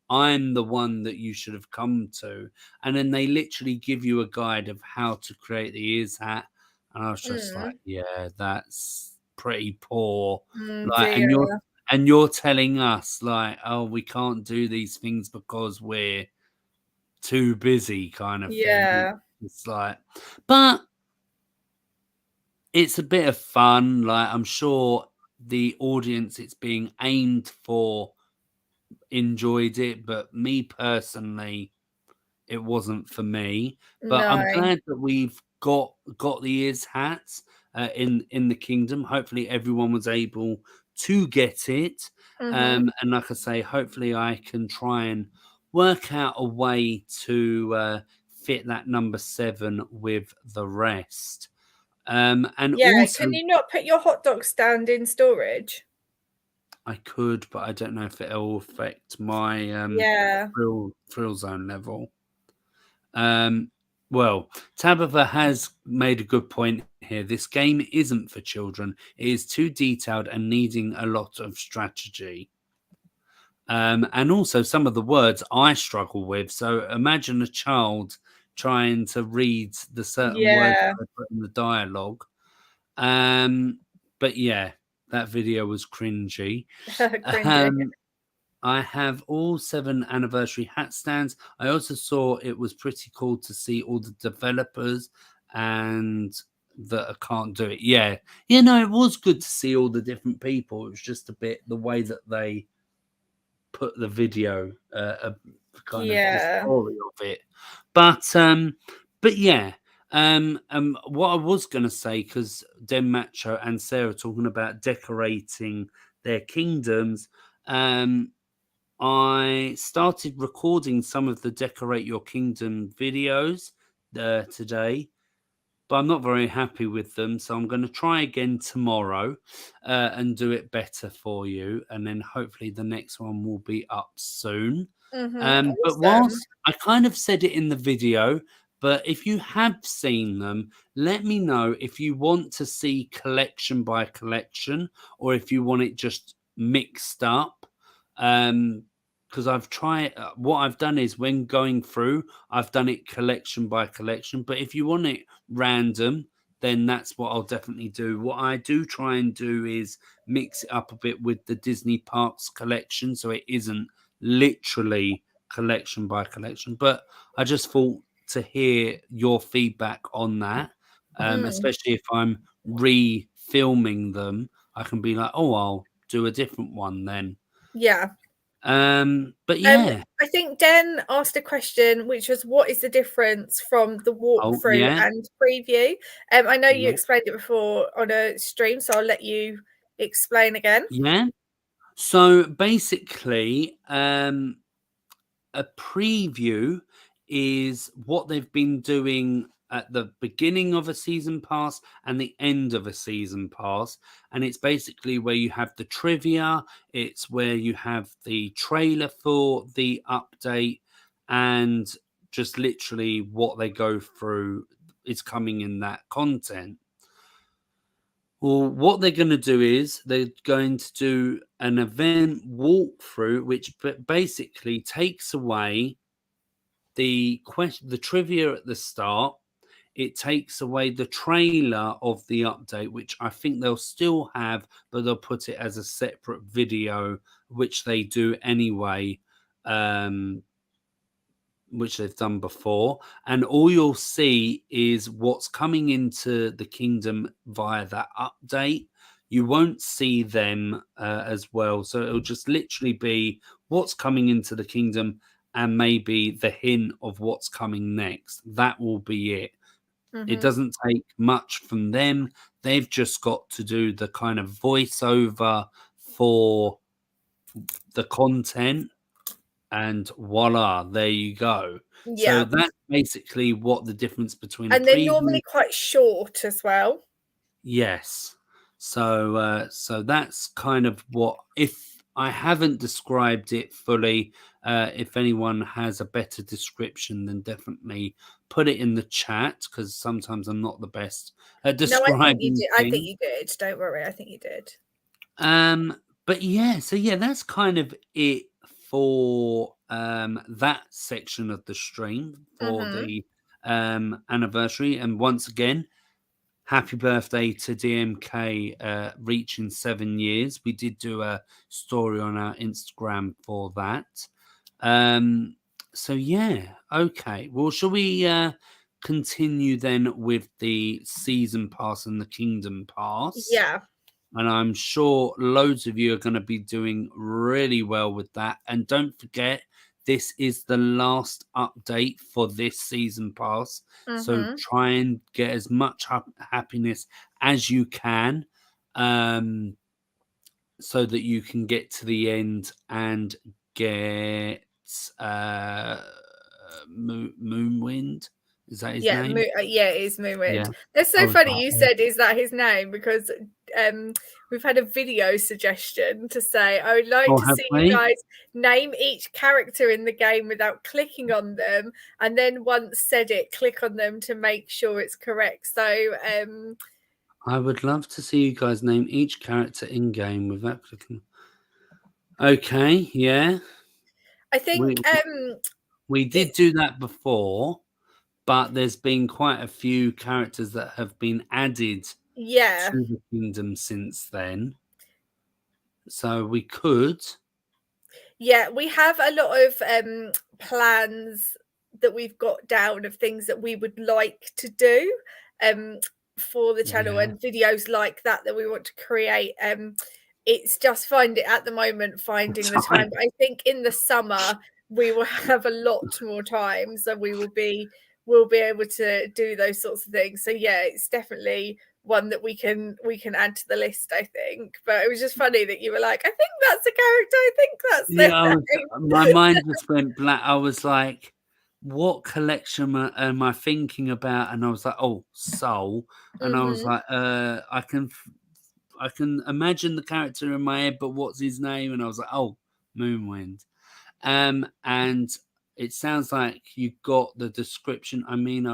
I'm the one that you should have come to." And then they literally give you a guide of how to create the ears hat. And I was just like, mm, "Yeah, that's pretty poor." Like, dear. and you're telling us like, "Oh, we can't do these things because we're too busy," kind of thing. Yeah. It's like, but it's a bit of fun. Like, I'm sure the audience it's being aimed for enjoyed it, but me personally, it wasn't for me. But No. I'm glad that we've got the ears hats in the kingdom. Hopefully, everyone was able to get it. Mhm. And like I say, hopefully, I can try and work out a way to fit that number 7 with the rest. And Yeah, also, can you not put your hot dog stand in storage? I could, but I don't know if it'll affect my Yeah. thrill zone level. Um, well, Tabitha has made a good point here. This game isn't for children. It is too detailed and needing a lot of strategy. And also, some of the words I struggle with. So imagine a child trying to read the certain words Yeah. they put in the dialogue. Um, but yeah, that video was cringy. Cringy. Um, I have all 7 anniversary hat stands. I also saw it was pretty cool to see all the developers and that I can't do it. Yeah. Yeah, no, it was good to see all the different people. It was just a bit the way that they put the video, kind of the Yeah. story of it. But yeah, what I was gonna say, because Den Macho and Sarah talking about decorating their kingdoms, um, I started recording some of the Decorate Your Kingdom videos today, but I'm not very happy with them. So I'm going to try again tomorrow and do it better for you. And then hopefully the next one will be up soon. Mhm. But Awesome. whilst I kind of said it in the video, but if you have seen them, let me know if you want to see collection by collection or if you want it just mixed up. Because I've tried, what I've done is when going through, I've done it collection by collection. But if you want it random, then that's what I'll definitely do. What I do try and do is mix it up a bit with the Disney Parks collection, so it isn't literally collection by collection. But I just thought to hear your feedback on that, Mm. especially if I'm re-filming them, I can be like, oh, I'll do a different one then. Yeah. But yeah, I think Den asked a question, which was, "What is the difference from the oh walkthrough yeah, and preview?" I know you yeah, explained it before on a stream, so I'll let you explain again. yeah. So basically, a preview is what they've been doing at the beginning of a season pass and the end of a season pass. And it's basically where you have the trivia, it's where you have the trailer for the update, and just literally what they go through is coming in that content. Well, what they're going to do is they're going to do an event walkthrough, which basically takes away the trivia at the start. It takes away the trailer of the update, which I think they'll still have, but they'll put it as a separate video, which they do anyway. Which they've done before, and all you'll see is what's coming into the kingdom via that update. You won't see them as well, so it'll just literally be what's coming into the kingdom and maybe the hint of what's coming next. That will be it. It doesn't take much from them. They've just got to do the kind of voiceover for the content, and voila, there you go. So Yeah. that's basically what the difference between a And they're preview. normally quite short as well. Yes. So that's kind of what, if I haven't described it fully, if anyone has a better description, then definitely put it in the chat, because sometimes I'm not the best at No, I think you describing did. I think things. you did. Don't worry. I think you did. But yeah, so yeah, that's kind of it for that section of the stream for the anniversary. And once again, happy birthday to DMK reaching 7 years. We did do a story on our Instagram for that. So yeah, okay. Well, shall we continue then with the season pass and the kingdom pass? Yeah. And I'm sure loads of you are going to be doing really well with that. And don't forget, this is the last update for this season pass. So try and get as much happiness as you can, so that you can get to the end and get Moonwind. Is that his Yeah, name? yeah, it is Moonwind. Yeah. That's I so was funny like, you said, is that his name? Because we've had a video suggestion to say, I would like oh, to have see you we? guys name each character in the game without clicking on them, and then once said it, click on them to make sure it's correct. So I would love to see you guys name each character in game without clicking. Okay, yeah. I think We did it's do that before, but there's been quite a few characters that have been added yeah. to the kingdom since then. So we could. Yeah, we have a lot of plans that we've got down of things that we would like to do for the channel, Yeah. and videos like that that we want to create. It's just at the moment finding the time. But I think in the summer we will have a lot more time, so we'll be able to do those sorts of things. So yeah, it's definitely one that we can add to the list, I think. But it was just funny that you were like, I think that's a character, I think that's Yeah, the my mind just went blank. I was like, what collection am I thinking about? And I was like, oh, Soul. And I was like, I can imagine the character in my head, but what's his name? And I was like, oh, Moonwind. And it sounds like you got the description. I mean,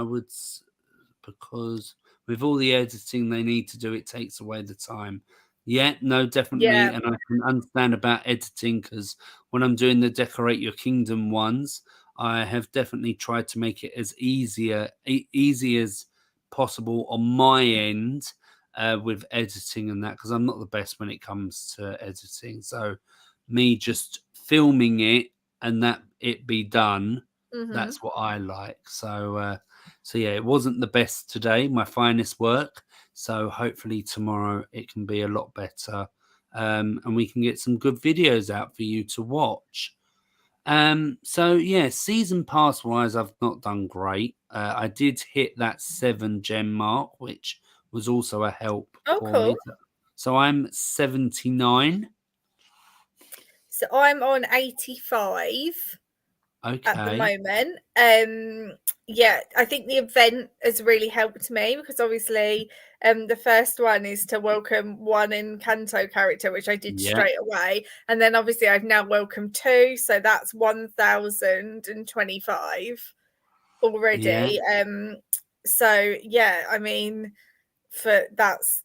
because with all the editing they need to do, it takes away the time. Yeah, no, definitely. yeah. And I can understand about editing, because when I'm doing the Decorate Your Kingdom ones, I have definitely tried to make it as easy as possible on my end with editing and that, because I'm not the best when it comes to editing. So me just filming it and that it be done, that's what I like. So yeah, it wasn't the best today, my finest work. So hopefully tomorrow it can be a lot better, and we can get some good videos out for you to watch. So yeah, season pass wise, I've not done great. I did hit that 7 gem mark, which was also a help Oh, for me. cool. So I'm 79. So I'm on 85 at the Okay. moment. Yeah, I think the event has really helped me because obviously the first one is to welcome one Encanto character, which I did Yeah. straight away, and then obviously I've now welcomed two, so that's 1025 already. Yeah. So yeah, I mean, for that's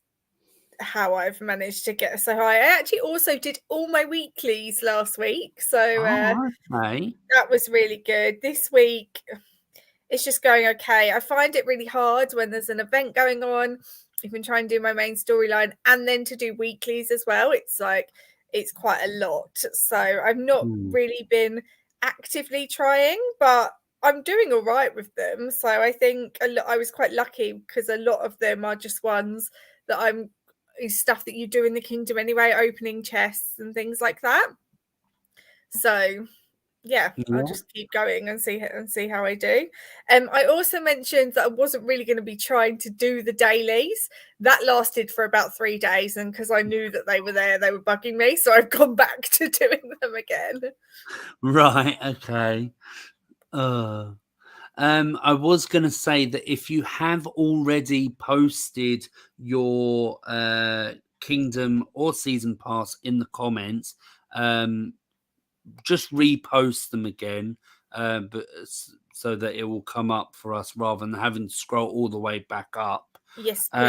how I've managed to get so high. I actually also did all my weeklies last week, so Oh, okay. that was really good. This week, it's just going okay. I find it really hard when there's an event going on. I've been trying to do my main storyline and then to do weeklies as well. It's like it's quite a lot. So I've not Hmm. really been actively trying, but I'm doing all right with them. So I think I was quite lucky because a lot of them are just ones that is stuff that you do in the kingdom anyway, opening chests and things like that. So yeah, I'll Yeah. just keep going and see how I do. I also mentioned that I wasn't really going to be trying to do the dailies. That lasted for about 3 days, and because I knew that they were there, they were bugging me, so I've gone back to doing them again. Right. Okay. Uh. I was going to say that if you have already posted your Kingdom or Season Pass in the comments, just repost them again, but so that it will come up for us rather than having to scroll all the way back up. Yes, But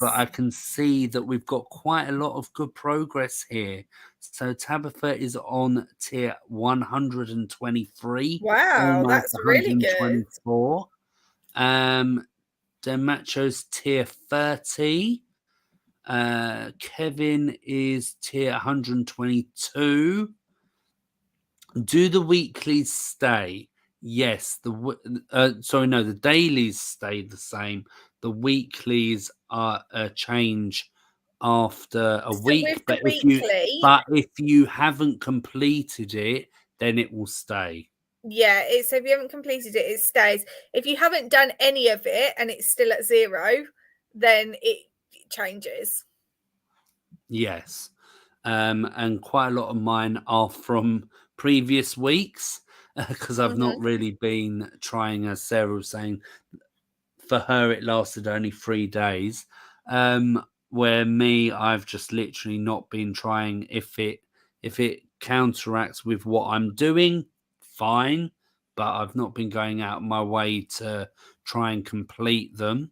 I please. can see that we've got quite a lot of good progress here. So Tabitha is on tier 123, Wow, almost that's really good. 124. Demacho's tier 30. Kevin is tier 122. Do the weeklies stay? Yes. The dailies stay the same. The weeklies are a change after a So with week, the but weekly, if you haven't completed it, then it will stay. yeah, it's if you haven't completed it, it stays. If you haven't done any of it and it's still at 0, then it changes. Yes. And quite a lot of mine are from previous weeks because I've not Mhm. really been trying, as Sarah was saying. For her, it lasted only 3 days. Where me, I've just literally not been trying. If it counteracts with what I'm doing, fine. But I've not been going out of my way to try and complete them.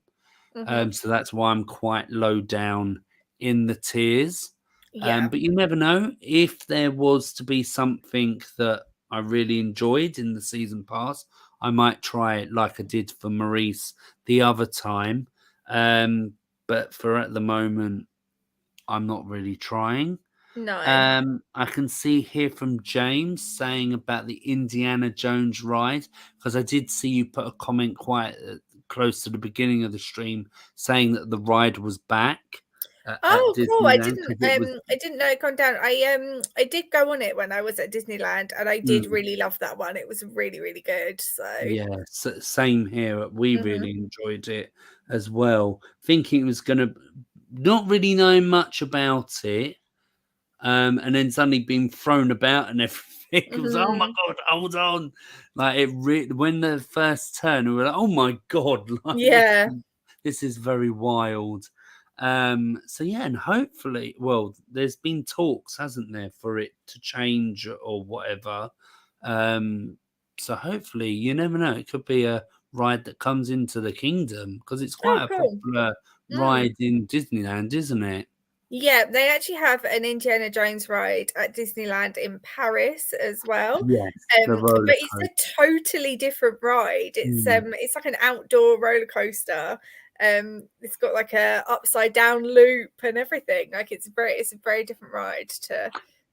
Mhm. So that's why I'm quite low down in the tiers. Yeah. But you never know if there was to be something that I really enjoyed in the season pass, I might try it like I did for Maurice the other time. Um, but for at the moment, I'm not really trying. No. I can see here from James saying about the Indiana Jones ride, because I did see you put a comment quite close to the beginning of the stream saying that the ride was back at Oh, cool. Disneyland because it was. I didn't know it gone down. I did go on it when I was at Disneyland and I did Mm, really love that one. It was really, really good. So, yeah, same here. We mhm. really enjoyed it as well. Thinking it was going to, not really knowing much about it, and then suddenly being thrown about and everything. It was, oh my Mhm. god, hold on! Like when the first turn, we were like, oh my god, like Yeah. this is very wild. So yeah, and hopefully, well, there's been talks, hasn't there, for it to change or whatever. Um, so hopefully, you never know, it could be a ride that comes into the kingdom because it's Oh, quite a cool. popular Mm. ride in Disneyland, isn't it? Yeah, they actually have an Indiana Jones ride at Disneyland in Paris as well. Yes, the But roller it's coaster. a totally different ride. Mm. It's like an outdoor roller coaster. It's got like a upside down loop and everything. Like it's a very different ride to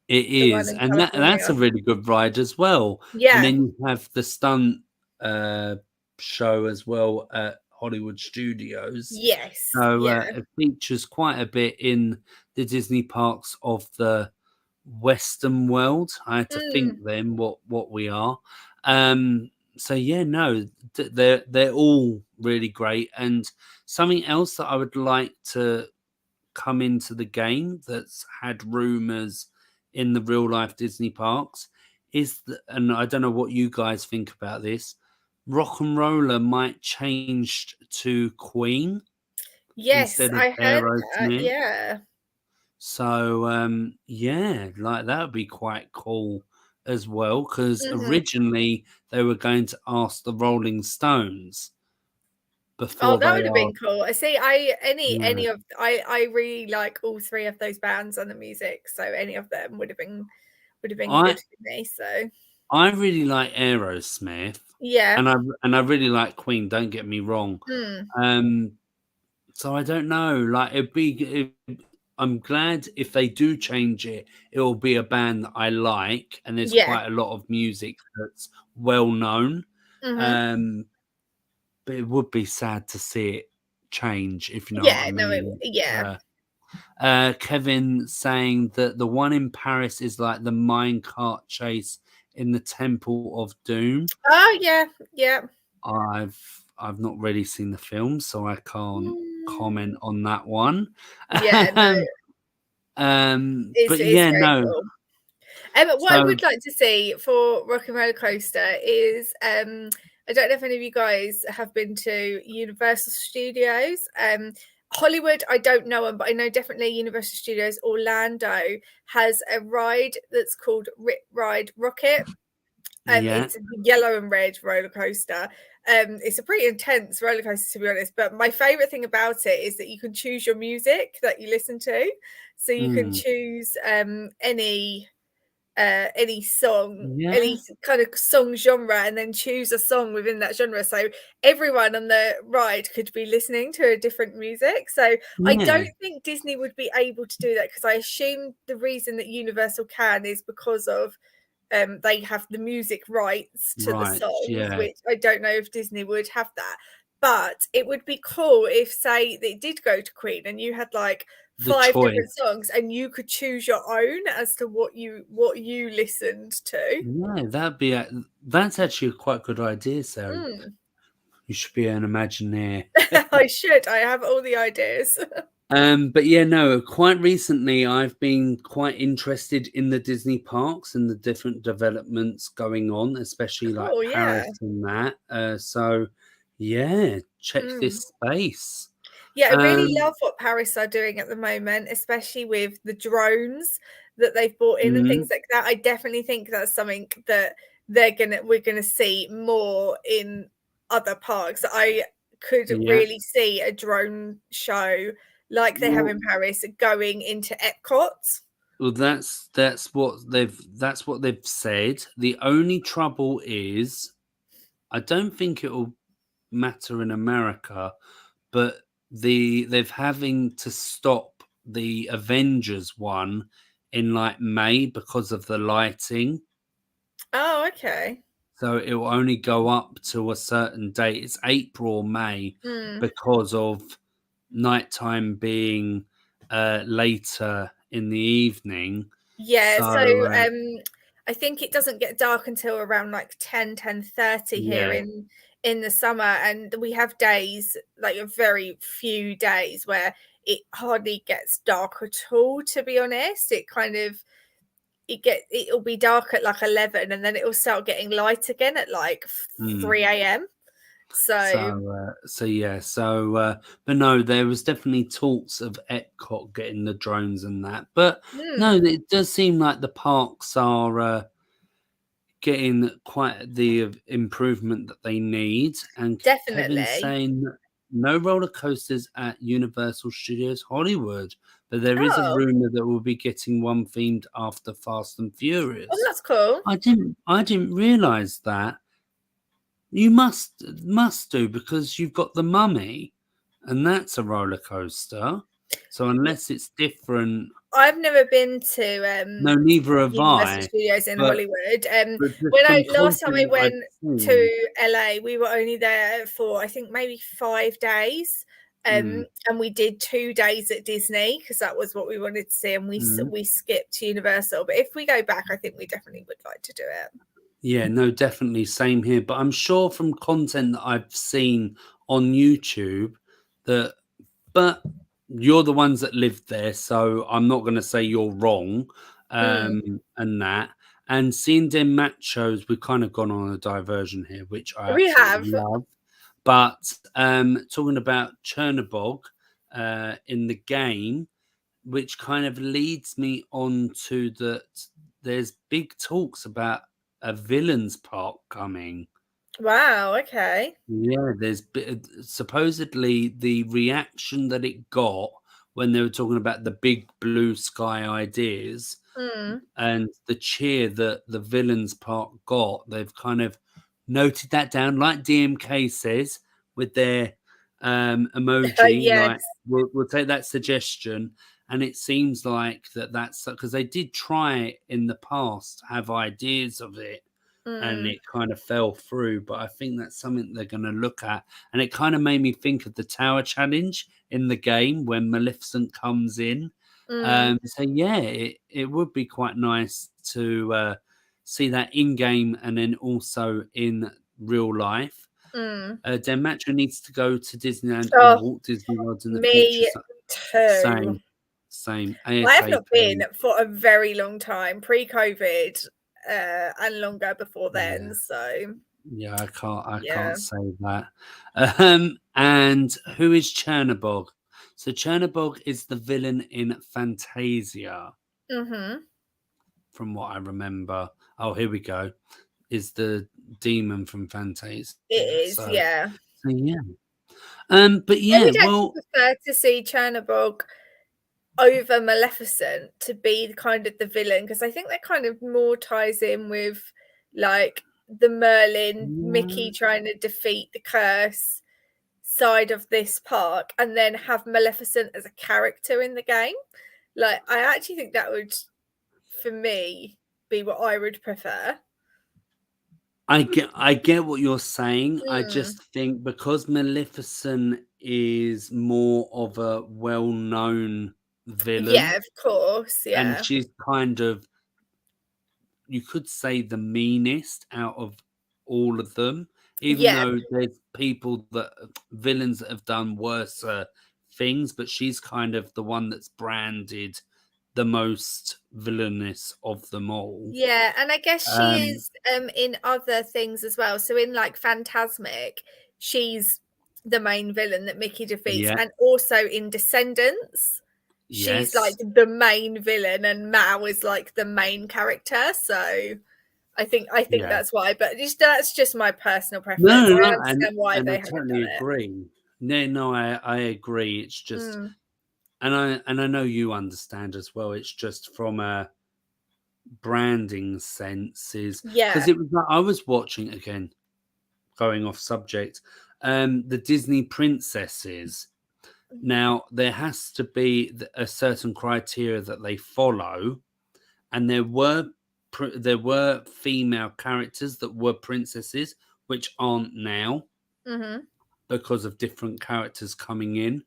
It the one is, in and that's California. a really good ride as well. And Yeah. then you have the stunt uh, show as well at Hollywood Studios. Yes. So Yeah. it features quite a bit in the Disney parks of the Western world. I had to think Mm, then what we are. So yeah, no, they're all really great. And something else that I would like to come into the game that's had rumors in the real life Disney parks is that, and I don't know what you guys think about this, Rock and Roller might change to Queen yes, instead of I heard that. Aerosmith. Yeah. So yeah, like that would be quite cool as well because Hmm. originally they were going to ask the Rolling Stones, Oh, before that they would have are. been cool. I see. Yeah. I really like all three of those bands and the music, so any of them would have been I good for me. So I really like Aerosmith, yeah. and I really like Queen. Don't get me wrong. Mm, Um, so I don't know. Like I'm glad if they do change it, it will be a band that I like, and there's yeah. quite a lot of music that's well known. Hmm. Um, but it would be sad to see it change, if you know what I Yeah. No. mean. Yeah. Kevin saying that the one in Paris is like the minecart chase in the Temple of Doom. Oh yeah. Yeah. I've not really seen the film, so I can't comment Mm. on that one. Yeah. No. But It's yeah, very no. cool. What I So would like to see for Rock and Roller Coaster is I don't know if any of you guys have been to Universal Studios. Hollywood, I don't know them, but I know definitely Universal Studios Orlando has a ride that's called Rip Ride Rocket. yeah, It's a yellow and red roller coaster. It's a pretty intense roller coaster, to be honest. But my favorite thing about it is that you can choose your music that you listen to. So you can mm, choose any song, yeah, any kind of song genre, and then choose a song within that genre. So everyone on the ride could be listening to a different music. So I yeah, don't think Disney would be able to do that because I assume the reason that Universal can is because of they have the music rights to the right, songs, yeah. which I don't know if Disney would have that. But it would be cool if, say, they did go to Queen and you had like The five different choice. songs and you could choose your own as to what you listened to. Yeah, that's actually a quite good idea, Sarah. Mm. You should be an Imagineer. I should. I have all the ideas. But yeah, no, quite recently I've been quite interested in the Disney parks and the different developments going on, especially like Cool, yeah. Paris and that. So yeah, check Mm. this space. Yeah, I really Um, love what Paris are doing at the moment, especially with the drones that they've brought in and things mhm, like that. I definitely think that's something that we're gonna see more in other parks. I could yeah. really see a drone show like they have Well, in Paris going into Epcot. well, that's what they've said. The only trouble is I don't think it'll matter in America, but they've having to stop the Avengers one in like May because of the lighting. Oh, okay. So it will only go up to a certain date. It's April or May Mm. because of nighttime being later in the evening. Yeah, So so I think it doesn't get dark until around like 10:30 here yeah, in the summer, and we have days, like a very few days where it hardly gets dark at all, to be honest. It kind of it'll be dark at like 11 and then it'll start getting light again at like mm. 3 a.m. So, So yeah, but no, there was definitely talks of Epcot getting the drones and that. But no, hmm, it does seem like the parks are getting quite the improvement that they need. And Kevin's definitely. saying that no roller coasters at Universal Studios Hollywood, but there is a Oh, rumor that we'll be getting one themed after Fast and oh, Furious. that's cool. I didn't realize that. You must do because you've got the Mummy, and that's a roller coaster. So unless it's different, I've never been to no, neither have Universal I. Studios in But Hollywood. just When I from last time I content I've went seen, to LA, we were only there for I think maybe 5 days. mm, And we did 2 days at Disney because that was what we wanted to see, and mm, we skipped Universal. But if we go back, I think we definitely would like to do it. yeah, no, definitely same here. But I'm sure from content that I've seen on YouTube that, but you're the ones that live there, so I'm not going to say you're wrong, Mm, and that. And seeing them match shows, we've kind of gone on a diversion here, which I we absolutely have. love. But talking about Chernobog in the game, which kind of leads me on to that there's big talks about a villains park coming. Wow, okay. Yeah, supposedly the reaction that it got when they were talking about the big blue sky ideas Mm, and the cheer that the villains part got, they've kind of noted that down, like DMK says with their emoji. yes. Like we'll take that suggestion, and it seems like that's because they did try in the past to have ideas of it, and Mm, it kind of fell through. But I think that's something they're going to look at, and it kind of made me think of the tower challenge in the game when Maleficent comes in. mm, So yeah, it would be quite nice to see that in game and then also in real life. mm. Denmatra needs to go to Disneyland or Oh, Walt Disney World in the future. me too. Same, same, I have not been ASAP. for a very long time, pre-COVID, and longer before Yeah, then. So yeah, I can't yeah. say that. And who is Chernabog? So Chernabog is the villain in Fantasia, Mm-hmm. from what I remember. Oh, here we go. Is the demon from It Fantasia. is, yeah. So yeah. But I yeah, would actually well, prefer to see Chernabog over Maleficent to be kind of the villain because I think that kind of more ties in with like the Merlin Mickey yeah, trying to defeat the curse side of this park and then have Maleficent as a character in the game. Like I actually think that would for me be what I would prefer. I get what you're saying. I Mm. just think because Maleficent is more of a well-known Yeah, villain, of course. and Yeah. she's kind of, you could say, the meanest out of all of them, even Yeah. though there's people that villains that have done worse things, but she's kind of the one that's branded the most villainous of them all. Yeah, and I guess she Um, is in other things as well. So in like Phantasmic, she's the main villain that Mickey defeats, yeah, and also in Descendants, she's like yes. the main villain, and Mao is like the main character. So I think Yeah. that's why. But that's just my personal No, preference. no, I no, understand why and they I haven't totally done it. agree. No, no, I agree. It's just, Mm, and I know you understand as well. It's just from a branding sense, is because yeah. it was like I was watching again, going off subject, the Disney princesses. Now there has to be a certain criteria that they follow, and there were female characters that were princesses, which aren't now Hmm. because of different characters coming in.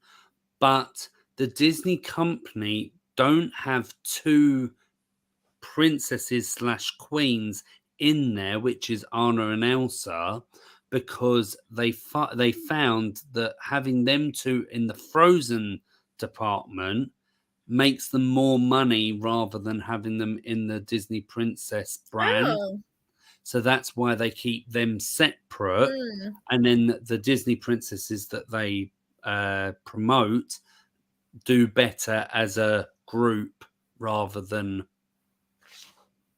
But the Disney company don't have two princesses slash queens in there, which is Anna and Elsa, because they found that having them two in the Frozen department makes them more money rather than having them in the Disney princess brand. Oh. So that's why they keep them separate, Mm. and then the Disney princesses that they promote do better as a group rather than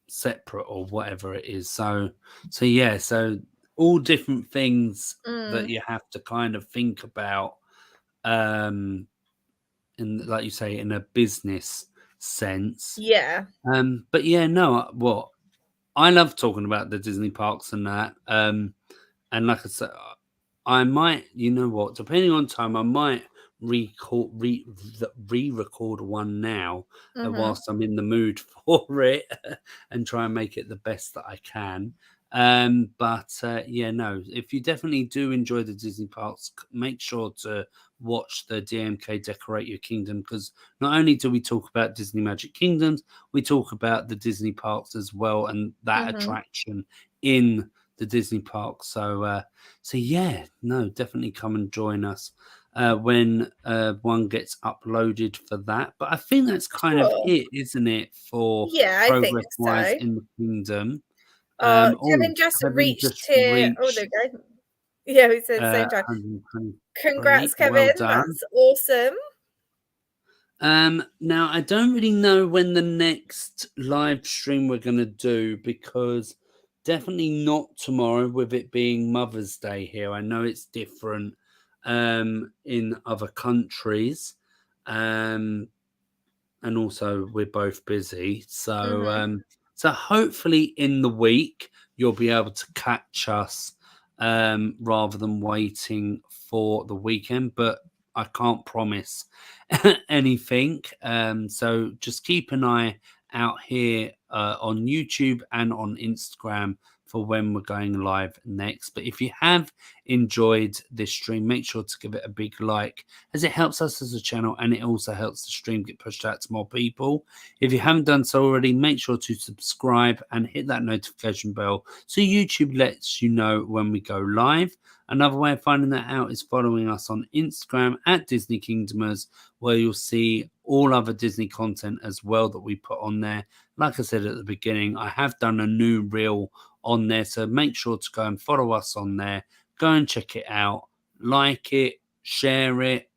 separate or whatever it is. So yeah, so all different things that Mm. you have to kind of think about, um, in, like you say, in a business sense. Yeah. But yeah, no, what I love talking about the Disney parks and that. And like I said, I might, you know what, depending on time, I might record re-record one now, Hmm. whilst I'm in the mood for it, and try and make it the best that I can. But yeah, no, if you definitely do enjoy the Disney parks, make sure to watch the DMK Decorate Your Kingdom, because not only do we talk about Disney Magic Kingdoms, we talk about the Disney parks as well, and that Hmm. attraction in the Disney parks. So yeah, no, definitely come and join us when one gets uploaded for that. But I think that's kind of Sure. it, isn't it, for Yeah, I think progress wise so. in the kingdom? Oh, Kevin just Kevin reached just here. Oh, there reached we go. Yeah, we said at the same time. 123. Congrats, Well Kevin. done. That's awesome. Now I don't really know when the next live stream we're gonna do, because definitely not tomorrow with it being Mother's Day here. I know it's different in other countries. Um, and also we're both busy. So Mhm. so hopefully in the week you'll be able to catch us rather than waiting for the weekend. But I can't promise anything. So just keep an eye out here on YouTube and on Instagram for when we're going live next. But if you have enjoyed this stream, make sure to give it a big like, as it helps us as a channel and it also helps the stream get pushed out to more people. If you haven't done so already, make sure to subscribe and hit that notification bell so YouTube lets you know when we go live. Another way of finding that out is following us on Instagram at Disney Kingdomers, where you'll see all other Disney content as well that we put on there. Like I said at the beginning, I have done a new reel on there, so make sure to go and follow us on there. Go and check it out, like it, share it,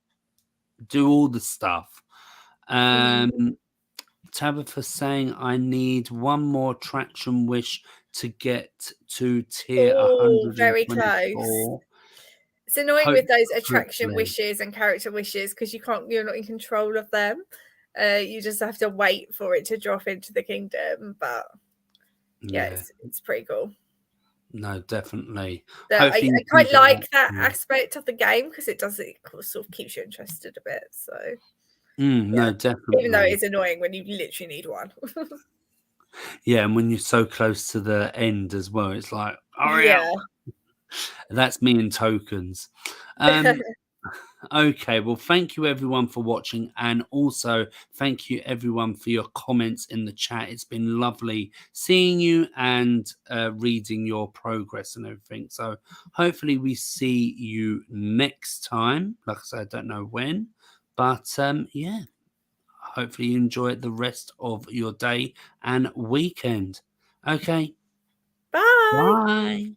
do all the stuff. Mhm. Tabitha saying I need one more traction wish to get to tier Oh, very close. 124. It's annoying with those attraction Hopefully. wishes and character wishes because you're not in control of them. You just have to wait for it to drop into the kingdom. But yeah, Yeah, it's pretty cool. no, definitely. I Hopefully you can quite get like that that. aspect of the game because it sort of keeps you interested a bit. So No, yeah, even though definitely. it's annoying when you literally need one. Yeah, and when you're so close to the end as well, it's like, hurry up. Yeah. That's me in tokens. Okay, well, thank you everyone for watching, and also thank you everyone for your comments in the chat. It's been lovely seeing you and reading your progress and everything. So hopefully we see you next time. Like I said, I don't know when, but yeah, hopefully you enjoy the rest of your day and weekend. Okay, Bye. bye.